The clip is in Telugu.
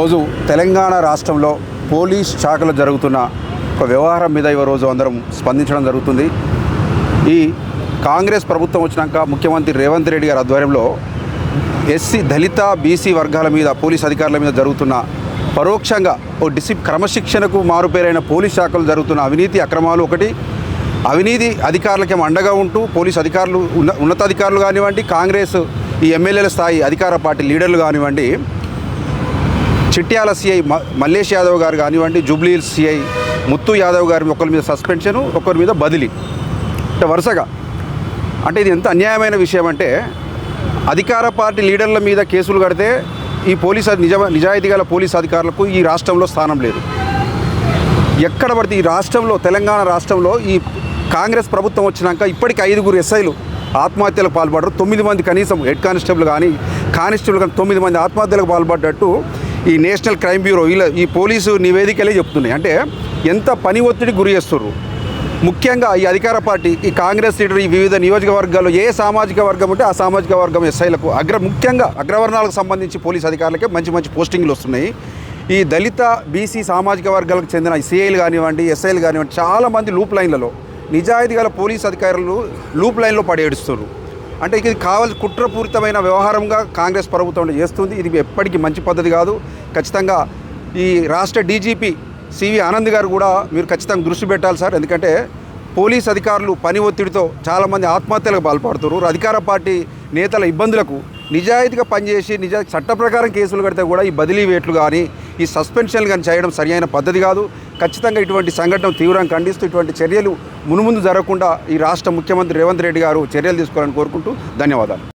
ఈరోజు తెలంగాణ రాష్ట్రంలో పోలీస్ శాఖలో జరుగుతున్న ఒక వ్యవహారం మీద ఈరోజు అందరం స్పందించడం జరుగుతుంది. ఈ కాంగ్రెస్ ప్రభుత్వం వచ్చినాక ముఖ్యమంత్రి రేవంత్ రెడ్డి గారి ఆధ్వర్యంలో ఎస్సీ దళిత బీసీ వర్గాల మీద పోలీస్ అధికారుల మీద జరుగుతున్న పరోక్షంగా ఓ క్రమశిక్షణకు మారుపేరైన పోలీస్ శాఖలు జరుగుతున్న అవినీతి అక్రమాలు ఒకటి, అవినీతి అధికారులకేమో అండగా ఉంటూ పోలీస్ అధికారులు ఉన్నతాధికారులు కానివ్వండి, కాంగ్రెస్ ఈ ఎమ్మెల్యేల స్థాయి అధికార పార్టీ లీడర్లు కానివ్వండి, చిట్యాల సిఐ మల్లేష్ యాదవ్ గారు కానివ్వండి, జూబ్లీ సిఐ ముత్తు యాదవ్ గారి ఒకరి మీద సస్పెన్షను, ఒకరి మీద బదిలీ, అంటే వరుసగా. అంటే ఇది ఎంత అన్యాయమైన విషయం అంటే, అధికార పార్టీ లీడర్ల మీద కేసులు కడితే ఈ నిజాయితీ గల పోలీస్ అధికారులకు ఈ రాష్ట్రంలో స్థానం లేదు. ఎక్కడ పడితే ఈ రాష్ట్రంలో, తెలంగాణ రాష్ట్రంలో ఈ కాంగ్రెస్ ప్రభుత్వం వచ్చినాక ఇప్పటికి 5 ఎస్ఐలు ఆత్మహత్యలకు పాల్పడ్డారు. 9 మంది కనీసం హెడ్ కానిస్టేబుల్ కానీ కానిస్టేబుల్ కానీ 9 మంది ఆత్మహత్యలకు పాల్పడ్డట్టు ఈ నేషనల్ క్రైమ్ బ్యూరో ఈ పోలీసు నివేదికలే చెప్తున్నాయి. అంటే ఎంత పని ఒత్తిడికి గురి చేస్తున్నారు. ముఖ్యంగా ఈ అధికార పార్టీ, ఈ కాంగ్రెస్ లీడర్ ఈ వివిధ నియోజకవర్గాల్లో ఏ సామాజిక వర్గం ఉంటే ఆ సామాజిక వర్గం ఎస్ఐలకు ముఖ్యంగా అగ్రవర్ణాలకు సంబంధించి పోలీస్ అధికారులకే మంచి పోస్టింగ్లు వస్తున్నాయి. ఈ దళిత బీసీ సామాజిక వర్గాలకు చెందిన సిఐలు కానివ్వండి, ఎస్ఐలు కానివ్వండి, చాలామంది లూప్ లైన్లలో నిజాయితీ గల పోలీస్ అధికారులు లూప్ లైన్లో పడేడుస్తున్నారు. అంటే ఇది కావాల్సిన కుట్రపూరితమైన వ్యవహారంగా కాంగ్రెస్ ప్రభుత్వం చేస్తుంది. ఇది ఎప్పటికీ మంచి పద్ధతి కాదు. ఖచ్చితంగా ఈ రాష్ట్ర డీజీపీ సివి ఆనంద్ గారు కూడా మీరు ఖచ్చితంగా దృష్టి పెట్టాలి సార్. ఎందుకంటే పోలీస్ అధికారులు పని ఒత్తిడితో చాలామంది ఆత్మహత్యలకు పాల్పడుతున్నారు. అధికార పార్టీ నేతల ఇబ్బందులకు నిజాయితీగా పనిచేసి చట్ట ప్రకారం కేసులు కడితే కూడా ఈ బదిలీ వేట్లు కానీ ఈ సస్పెన్షన్లు కానీ చేయడం సరియైన పద్ధతి కాదు. ఖచ్చితంగా ఇటువంటి సంఘటన తీవ్రంగా ఖండిస్తూ ఇటువంటి చర్యలు మునుముందు జరగకుండా ఈ రాష్ట్ర ముఖ్యమంత్రి రేవంత్ రెడ్డి గారు చర్యలు తీసుకోవాలని కోరుకుంటూ ధన్యవాదాలు.